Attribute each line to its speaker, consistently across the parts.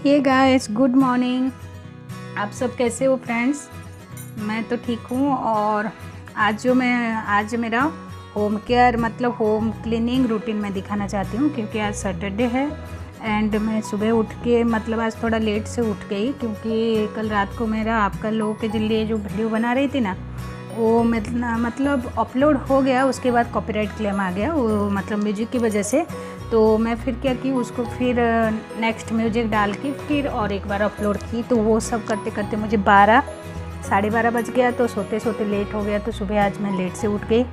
Speaker 1: Hey guys, good morning. आप सब कैसे हो फ्रेंड्स? मैं तो ठीक हूँ। और आज मेरा होम केयर मतलब होम क्लीनिंग रूटीन मैं दिखाना चाहती हूँ, क्योंकि आज सैटरडे है एंड मैं सुबह उठ के मतलब आज थोड़ा लेट से उठ गई, क्योंकि कल रात को मेरा आपका लोगों के लिए जो वीडियो बना रही थी ना, वो मतलब अपलोड हो गया। उसके बाद कॉपीराइट क्लेम आ गया, वो मतलब म्यूजिक की वजह से। तो मैं फिर क्या की, उसको फिर नेक्स्ट म्यूजिक डाल के फिर और एक बार अपलोड की। तो वो सब करते करते मुझे 12-12:30 बज गया। तो सोते सोते लेट हो गया। तो सुबह आज मैं लेट से उठ गई।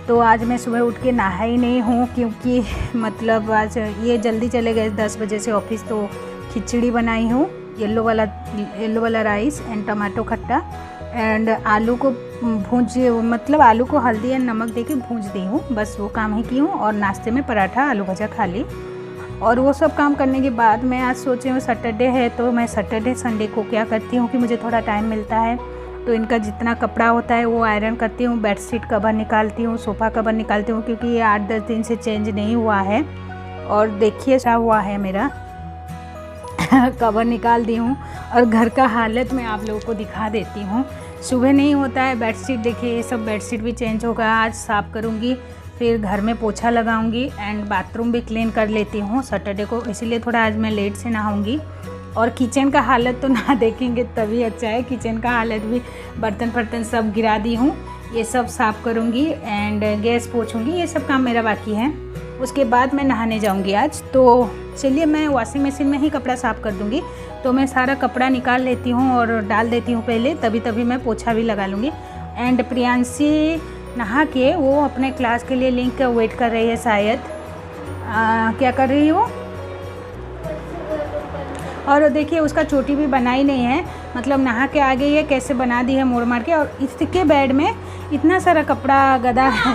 Speaker 1: तो आज मैं सुबह उठ के नहा ही नहीं हूँ, क्योंकि मतलब आज ये जल्दी चले गए 10 बजे से ऑफिस। तो खिचड़ी बनाई हूँ, येलो वाला राइस एंड टमाटो खट्टा एंड आलू को मतलब आलू को हल्दी एंड नमक देके भूंज दी हूँ। बस वो काम ही की हूँ। और नाश्ते में पराठा आलू भजा खा ली। और वो सब काम करने के बाद मैं आज सोची हूँ सैटरडे है, तो मैं सैटरडे संडे को क्या करती हूँ कि मुझे थोड़ा टाइम मिलता है तो इनका जितना कपड़ा होता है वो आयरन करती हूँ। बेडशीट कवर निकालती हूँ, सोफ़ा कवर निकालती हूँ, क्योंकि ये 8-10 दिन से चेंज नहीं हुआ है। और देखिए क्या हुआ है मेरा कवर निकाल दी हूँ। और घर का हालत मैं आप लोगों को दिखा देती हूँ। सुबह नहीं होता है बेडशीट, देखिए ये सब बेडशीट भी चेंज होगा। आज साफ़ करूँगी, फिर घर में पोछा लगाऊंगी एंड बाथरूम भी क्लीन कर लेती हूँ सैटरडे को, इसीलिए थोड़ा आज मैं लेट से नहाऊंगी। और किचन का हालत तो ना देखेंगे तभी अच्छा है। किचन का हालत भी बर्तन सब गिरा दी हूँ, ये सब साफ़ करूँगी एंड गैस पोछूँगी। ये सब काम मेरा बाकी है। उसके बाद मैं नहाने जाऊँगी आज। तो चलिए, मैं वॉशिंग मशीन में ही कपड़ा साफ़ कर दूँगी। तो मैं सारा कपड़ा निकाल लेती हूँ और डाल देती हूँ पहले, तभी मैं पोछा भी लगा लूँगी। एंड प्रियांशी नहा के वो अपने क्लास के लिए लिंक का वेट कर रही है शायद। क्या कर रही है वो? और देखिए उसका चोटी भी बनाई नहीं है, मतलब नहा के आ गई है, कैसे बना दी है मोड़ मार के। और इसके बेड में इतना सारा कपड़ा गदा है।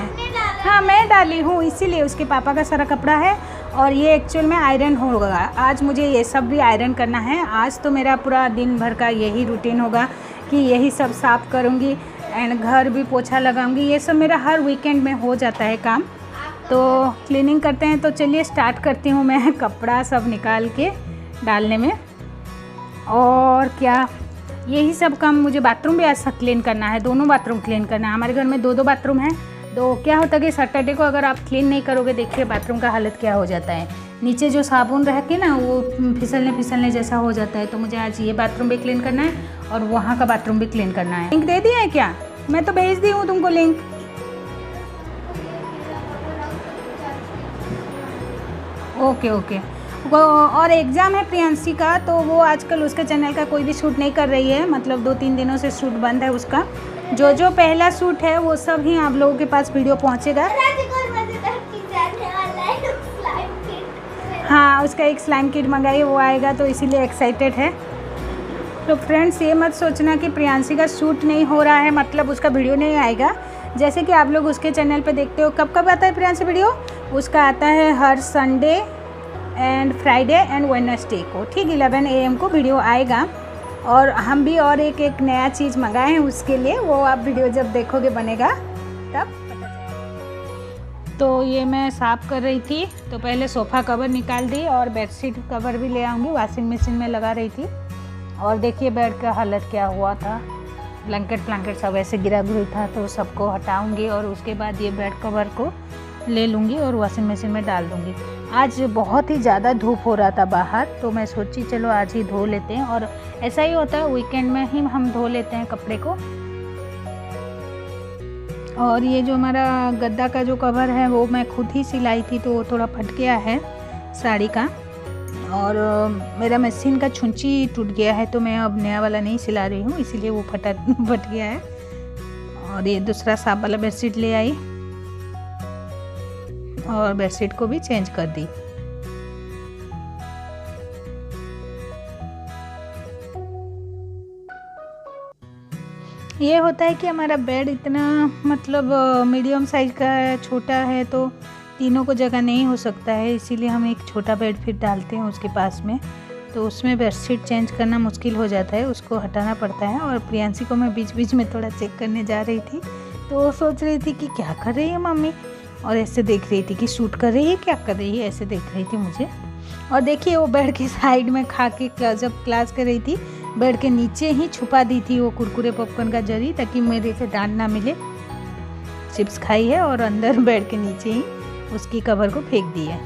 Speaker 1: हाँ, मैं डाली हूँ, इसीलिए उसके पापा का सारा कपड़ा है। और ये एक्चुअल में आयरन होगा। आज मुझे ये सब भी आयरन करना है। आज तो मेरा पूरा दिन भर का यही रूटीन होगा कि यही सब साफ़ करूँगी एंड घर भी पोछा लगाऊंगी। ये सब मेरा हर वीकेंड में हो जाता है काम। तो क्लीनिंग करते हैं। तो चलिए स्टार्ट करती हूँ मैं कपड़ा सब निकाल के डालने में। और क्या, यही सब काम मुझे बाथरूम भी आज क्लीन करना है। दोनों बाथरूम क्लीन करना है। हमारे घर में 2 बाथरूम हैं। तो क्या होता है कि सैटरडे को अगर आप क्लीन नहीं करोगे, देखिए बाथरूम का हालत क्या हो जाता है। नीचे जो साबुन रह के ना वो फिसलने जैसा हो जाता है। तो मुझे आज ये बाथरूम भी क्लीन करना है और वहाँ का बाथरूम भी क्लीन करना है। लिंक दे दिया है क्या? मैं तो भेज दी हूँ तुमको लिंक। ओके। और एग्ज़ाम है प्रियांशी का, तो वो आजकल उसके चैनल का कोई भी शूट नहीं कर रही है, मतलब 2-3 दिनों से शूट बंद है उसका। जो पहला शूट है वो सब ही आप लोगों के पास वीडियो पहुँचेगा। हाँ, उसका एक स्लाइम किट मंगाई, वो आएगा, तो इसीलिए एक्साइटेड है। तो फ्रेंड्स, ये मत सोचना कि प्रियांशी का शूट नहीं हो रहा है मतलब उसका वीडियो नहीं आएगा। जैसे कि आप लोग उसके चैनल पे देखते हो, कब आता है प्रियांशी वीडियो? उसका आता है हर Sunday and Friday and Wednesday को, ठीक 11 AM को वीडियो आएगा। और हम भी और एक नया चीज़ मंगाए हैं उसके लिए, वो आप वीडियो जब देखोगे बनेगा तब। तो ये मैं साफ़ कर रही थी, तो पहले सोफ़ा कवर निकाल दी और बेडशीट कवर भी ले आऊँगी, वॉशिंग मशीन में लगा रही थी। और देखिए बेड का हालत क्या हुआ था, ब्लैंकेट सब ऐसे गिरा था, तो सबको हटाऊँगी। और उसके बाद ये बेड कवर को ले लूँगी और वॉशिंग मशीन में डाल दूँगी। आज बहुत ही ज़्यादा धूप हो रहा था बाहर, तो मैं सोची चलो आज ही धो लेते हैं। और ऐसा ही होता है, वीकेंड में ही हम धो लेते हैं कपड़े को। और ये जो हमारा गद्दा का जो कवर है वो मैं खुद ही सिलाई थी, तो वो थोड़ा फट गया है साड़ी का। और मेरा मशीन का छुंची टूट गया है, तो मैं अब नया वाला नहीं सिला रही हूँ, इसीलिए वो फट गया है। और ये दूसरा साफ वाला बेडशीट ले आई और बेडशीट को भी चेंज कर दी। ये होता है कि हमारा बेड इतना मतलब मीडियम साइज का है, छोटा है, तो तीनों को जगह नहीं हो सकता है, इसीलिए हम एक छोटा बेड फिर डालते हैं उसके पास में। तो उसमें बेडशीट चेंज करना मुश्किल हो जाता है, उसको हटाना पड़ता है। और प्रियांशी को मैं बीच में थोड़ा चेक करने जा रही थी, तो वो सोच रही थी कि क्या कर रही है मम्मी, और ऐसे देख रही थी कि शूट कर रही है, क्या कर रही है, ऐसे देख रही थी मुझे। और देखिए वो बेड के साइड में खा के जब क्लास कर रही थी, बेड के नीचे ही छुपा दी थी वो कुरकुरे पॉपकॉर्न का जरी, ताकि मेरे से डांट ना मिले। चिप्स खाई है और अंदर बेड के नीचे ही उसकी कवर को फेंक दी है।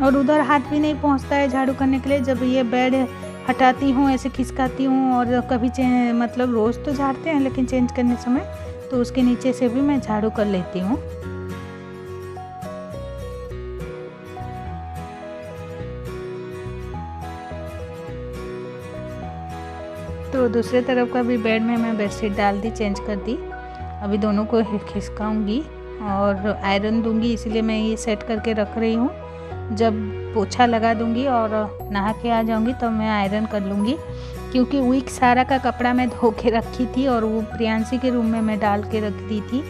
Speaker 1: और उधर हाथ भी नहीं पहुंचता है झाड़ू करने के लिए। जब ये बेड हटाती हूँ, ऐसे खिसकाती हूँ, और कभी मतलब रोज़ तो झाड़ते हैं, लेकिन चेंज करने समय तो उसके नीचे से भी मैं झाड़ू कर लेती हूँ। तो दूसरे तरफ का भी बेड में मैं बेडशीट डाल दी, चेंज कर दी। अभी दोनों को खिसकाऊंगी और आयरन दूंगी, इसलिए मैं ये सेट करके रख रही हूँ। जब पोछा लगा दूंगी और नहा के आ जाऊंगी तो मैं आयरन कर लूँगी, क्योंकि वीक सारा का कपड़ा मैं धो के रखी थी और वो प्रियांशी के रूम में मैं डाल के रख दी थी।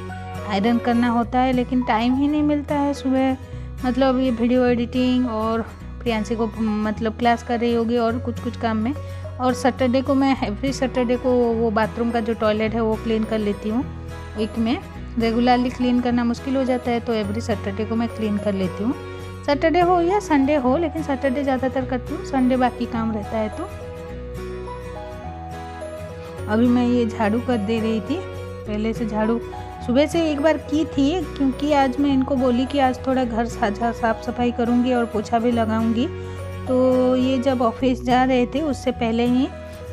Speaker 1: आयरन करना होता है लेकिन टाइम ही नहीं मिलता है सुबह, मतलब ये वीडियो एडिटिंग और प्रियांशी को मतलब क्लास कर रही होगी और कुछ काम में। और सैटरडे को मैं एवरी सैटरडे को वो बाथरूम का जो टॉयलेट है वो क्लीन कर लेती हूँ। वीक में रेगुलरली क्लीन करना मुश्किल हो जाता है, तो एवरी सैटरडे को मैं क्लीन कर लेती हूँ। सैटरडे हो या संडे हो, लेकिन सैटरडे ज़्यादातर करती हूँ, संडे बाकी काम रहता है। तो अभी मैं ये झाड़ू कर दे रही थी। पहले से झाड़ू सुबह से एक बार की थी, क्योंकि आज मैं इनको बोली कि आज थोड़ा घर साफ सफाई करूँगी और पोछा भी लगाऊंगी। तो ये जब ऑफिस जा रहे थे उससे पहले ही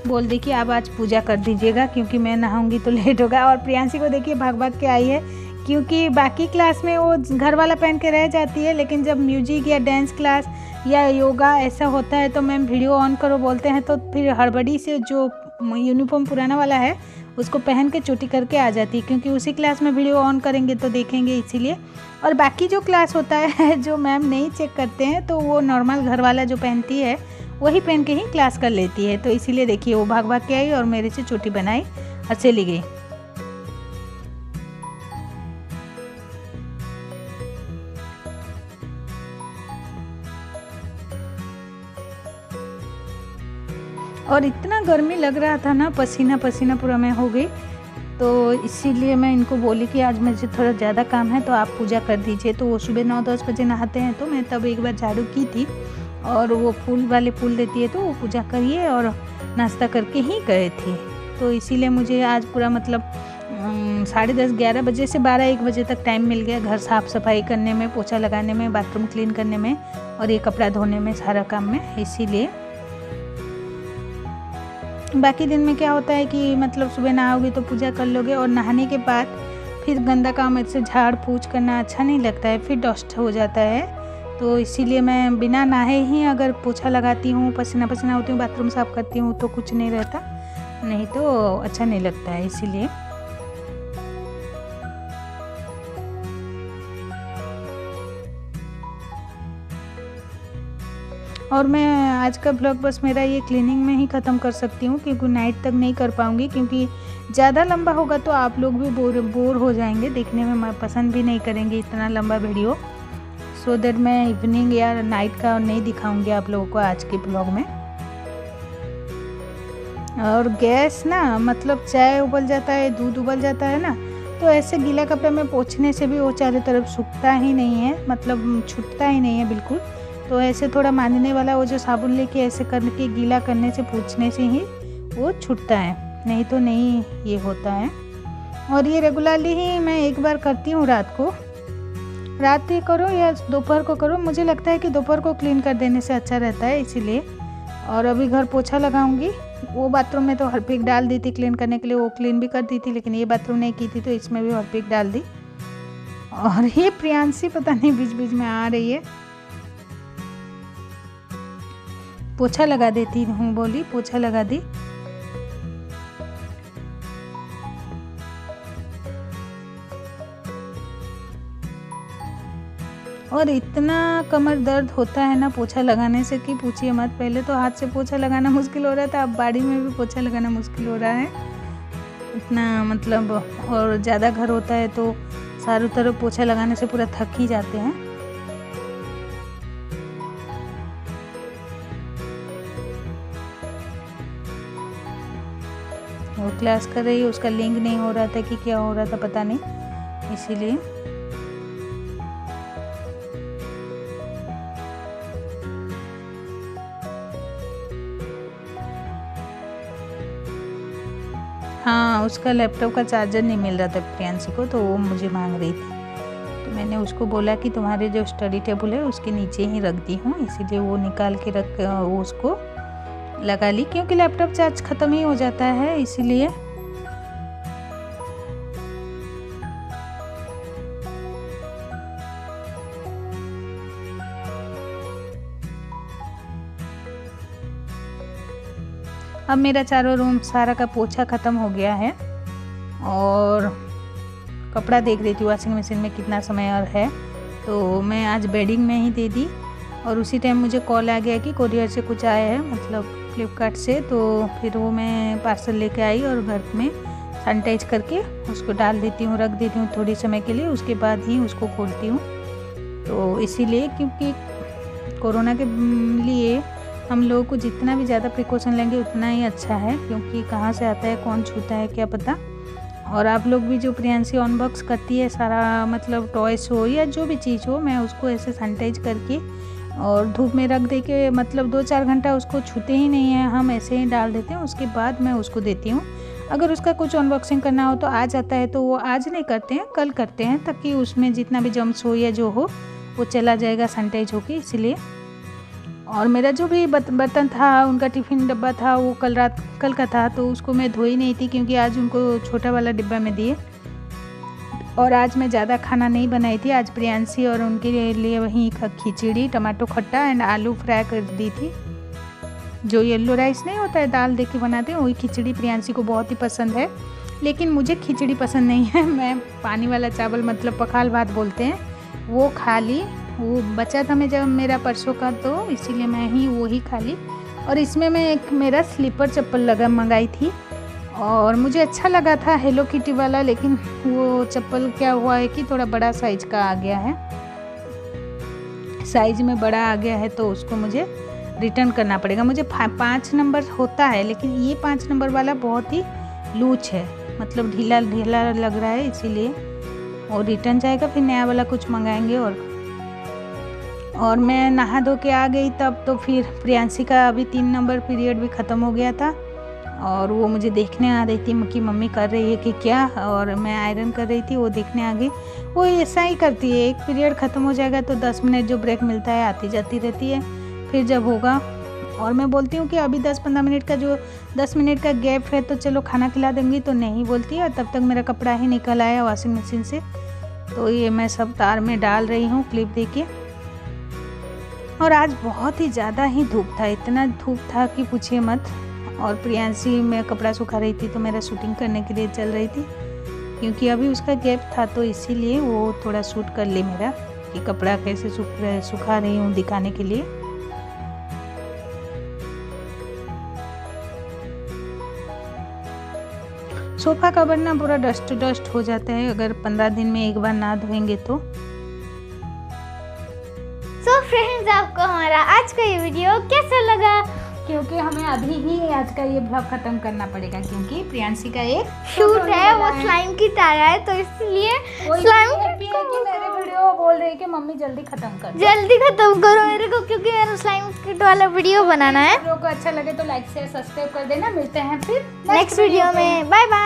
Speaker 1: बोल दी कि आप आज पूजा कर दीजिएगा, क्योंकि मैं नहाऊंगी तो लेट होगा। और प्रियांशी को देखिए भाग भाग के आई है, क्योंकि बाकी क्लास में वो घर वाला पहन के रह जाती है, लेकिन जब म्यूजिक या डांस क्लास या योगा ऐसा होता है तो मैम वीडियो ऑन करो बोलते हैं, तो फिर हड़बड़ी से जो यूनिफॉर्म पुराना वाला है उसको पहन के चोटी करके आ जाती है, क्योंकि उसी क्लास में वीडियो ऑन करेंगे तो देखेंगे, इसीलिए। और बाकी जो क्लास होता है जो मैम नहीं चेक करते हैं, तो वो नॉर्मल घर वाला जो पहनती है वही पहन के ही क्लास कर लेती है। तो इसीलिए देखिए वो भाग भाग के आई और मेरे से चोटी बनाई और चली गई। और इतना गर्मी लग रहा था ना, पसीना पसीना पूरा मैं हो गई, तो इसीलिए मैं इनको बोली कि आज मुझे थोड़ा ज़्यादा काम है तो आप पूजा कर दीजिए। तो वो सुबह 9-10 बजे नहाते हैं, तो मैं तब एक बार झाड़ू की थी, और वो फूल वाले फूल देती है तो वो पूजा करिए और नाश्ता करके ही गए थे। तो इसीलिए मुझे आज पूरा मतलब 10:30-11 बजे से 12-1 बजे तक टाइम मिल गया घर साफ़ सफाई करने में, पोछा लगाने में, बाथरूम क्लीन करने में और ये कपड़ा धोने में, सारा काम में। इसीलिए बाकी दिन में क्या होता है कि मतलब सुबह नहाओगे तो पूजा कर लोगे, और नहाने के बाद फिर गंदा काम ऐसे झाड़ फूँच करना अच्छा नहीं लगता है, फिर डस्ट हो जाता है। तो इसीलिए मैं बिना नहाए ही अगर पोछा लगाती हूँ, पसीना पसीना होती हूँ, बाथरूम साफ़ करती हूँ, तो कुछ नहीं रहता, नहीं तो अच्छा नहीं लगता है, इसीलिए। और मैं आज का ब्लॉग बस मेरा ये क्लीनिंग में ही ख़त्म कर सकती हूँ, क्योंकि नाइट तक नहीं कर पाऊँगी, क्योंकि ज़्यादा लंबा होगा तो आप लोग भी बोर हो जाएंगे, देखने में पसंद भी नहीं करेंगे इतना लंबा वीडियो। सो दैट मैं इवनिंग या नाइट का नहीं दिखाऊंगी आप लोगों को आज के ब्लॉग में। और गैस ना मतलब चाय उबल जाता है, दूध उबल जाता है ना, तो ऐसे गीला कपड़ा में पोंछने से भी वो चारों तरफ सूखता ही नहीं है, मतलब छूटता ही नहीं है बिल्कुल। तो ऐसे थोड़ा मांजने वाला वो जो साबुन लेके ऐसे करके गीला करने से, पोंछने से ही वो छूटता है, नहीं तो नहीं ये होता है। और ये रेगुलरली ही मैं एक बार करती हूँ, रात ही करो या दोपहर को करो, मुझे लगता है कि दोपहर को क्लीन कर देने से अच्छा रहता है, इसीलिए। और अभी घर पोछा लगाऊंगी। वो बाथरूम में तो हार्पिक डाल दी थी क्लीन करने के लिए, वो क्लीन भी कर दी थी, लेकिन ये बाथरूम नहीं की थी तो इसमें भी हार्पिक डाल दी। और ये प्रियांशी पता नहीं बीच बीच में आ रही है, पोछा लगा देती हूँ बोली, पोछा लगा दी। और इतना कमर दर्द होता है ना पोछा लगाने से कि पूछिए मत। पहले तो हाथ से पोछा लगाना मुश्किल हो रहा था, अब बाड़ी में भी पोछा लगाना मुश्किल हो रहा है इतना, मतलब। और ज़्यादा घर होता है तो चारों तरफ पोछा लगाने से पूरा थक ही जाते हैं। वो क्लास कर रही है, उसका लिंक नहीं हो रहा था कि क्या हो रहा था पता नहीं, इसीलिए। हाँ, उसका लैपटॉप का चार्जर नहीं मिल रहा था प्रियांशी को, तो वो मुझे मांग रही थी। तो मैंने उसको बोला कि तुम्हारे जो स्टडी टेबल है उसके नीचे ही रख दी हूँ, इसीलिए वो निकाल के रख वो उसको लगा ली, क्योंकि लैपटॉप चार्ज ख़त्म ही हो जाता है इसीलिए। अब मेरा चारों रूम सारा का पोछा ख़त्म हो गया है और कपड़ा देख रही थी वॉशिंग मशीन में कितना समय और है, तो मैं आज बेडिंग में ही दे दी। और उसी टाइम मुझे कॉल आ गया कि कोरियर से कुछ आया है, मतलब फ्लिपकार्ट से, तो फिर वो मैं पार्सल लेके आई और घर में सैनिटाइज करके उसको डाल देती हूँ, रख देती हूँ थोड़ी समय के लिए, उसके बाद ही उसको खोलती हूँ। तो इसीलिए क्योंकि कोरोना के लिए हम लोगों को जितना भी ज़्यादा प्रिकॉशन लेंगे उतना ही अच्छा है, क्योंकि कहाँ से आता है, कौन छूता है, क्या पता। और आप लोग भी जो प्रियांशी अनबॉक्स करती है सारा, मतलब टॉयस हो या जो भी चीज़ हो, मैं उसको ऐसे सैनिटाइज करके और धूप में रख दे के, मतलब 2-4 घंटा उसको छूते ही नहीं है, हम ऐसे ही डाल देते हैं, उसके बाद मैं उसको देती हूँ। अगर उसका कुछ अनबॉक्सिंग करना हो तो आज आता है तो वो आज नहीं करते हैं, कल करते हैं, ताकि उसमें जितना भी जम्स हो या जो हो वो चला जाएगा सैनिटाइज होके, इसलिए। और मेरा जो भी बर्तन था, उनका टिफ़िन डब्बा था, वो कल का था, तो उसको मैं धोई नहीं थी, क्योंकि आज उनको छोटा वाला डिब्बा में दिए। और आज मैं ज़्यादा खाना नहीं बनाई थी, आज प्रियांशी और उनके लिए वहीं खिचड़ी, टमाटो खट्टा एंड आलू फ्राई कर दी थी। जो येलो राइस नहीं होता है, दाल दे के बनाते हैं, वही खिचड़ी प्रियांशी को बहुत ही पसंद है, लेकिन मुझे खिचड़ी पसंद नहीं है। मैं पानी वाला चावल, मतलब पखाल भात बोलते हैं, वो खा ली। वो बचा था मैं जब मेरा परसों का, तो इसीलिए मैं ही वो ही खा ली। और इसमें मैं एक मेरा स्लीपर चप्पल मंगाई थी और मुझे अच्छा लगा था हेलो किटी वाला, लेकिन वो चप्पल क्या हुआ है कि थोड़ा बड़ा साइज का आ गया है, साइज में बड़ा आ गया है, तो उसको मुझे रिटर्न करना पड़ेगा। मुझे 5 नंबर होता है, लेकिन ये 5 नंबर वाला बहुत ही लूज है, मतलब ढीला ढीला लग रहा है, इसीलिए और रिटर्न जाएगा, फिर नया वाला कुछ मंगाएंगे। और मैं नहा धो के आ गई तब, तो फिर प्रियांशी का अभी 3 नंबर पीरियड भी ख़त्म हो गया था और वो मुझे देखने आ रही थी कि मम्मी कर रही है कि क्या, और मैं आयरन कर रही थी, वो देखने आ गई। वो ऐसा ही करती है, एक पीरियड ख़त्म हो जाएगा तो 10 मिनट जो ब्रेक मिलता है आती जाती रहती है, फिर जब होगा। और मैं बोलती हूँ कि अभी 10-15 मिनट का जो 10 मिनट का गैप है तो चलो खाना खिला देंगी, तो नहीं बोलती है। तब तक मेरा कपड़ा ही निकल आया वॉशिंग मशीन से, तो ये मैं सब तार में डाल रही हूँ क्लिप देके। और आज बहुत ही ज़्यादा ही धूप था, इतना धूप था कि पूछिए मत। और प्रियांशी मैं कपड़ा सुखा रही थी तो मेरा शूटिंग करने के लिए चल रही थी, क्योंकि अभी उसका गैप था, तो इसीलिए वो थोड़ा शूट कर ले मेरा कि कपड़ा कैसे सुखा रही हूँ दिखाने के लिए। सोफ़ा कवर ना पूरा डस्ट हो जाता है अगर 15 दिन में एक बार ना धोएंगे तो।
Speaker 2: सो फ्रेंड्स, आपको हमारा आज का ये वीडियो कैसा लगा?
Speaker 1: क्योंकि हमें अभी ही आज का ये ब्लॉग खत्म करना पड़ेगा, क्योंकि प्रियांशी का एक
Speaker 2: शूट है, वो स्लाइम की तरह है, तो इसलिए स्लाइम
Speaker 1: की मेरे वीडियो बोल रही है कि मम्मी जल्दी खत्म
Speaker 2: करो मेरे को, क्योंकि मेरा स्लाइम किट वाला वीडियो बनाना है।
Speaker 1: वीडियो को अच्छा लगे तो लाइक शेयर सब्सक्राइब कर देना। मिलते हैं फिर
Speaker 2: नेक्स्ट वीडियो में। Bye bye.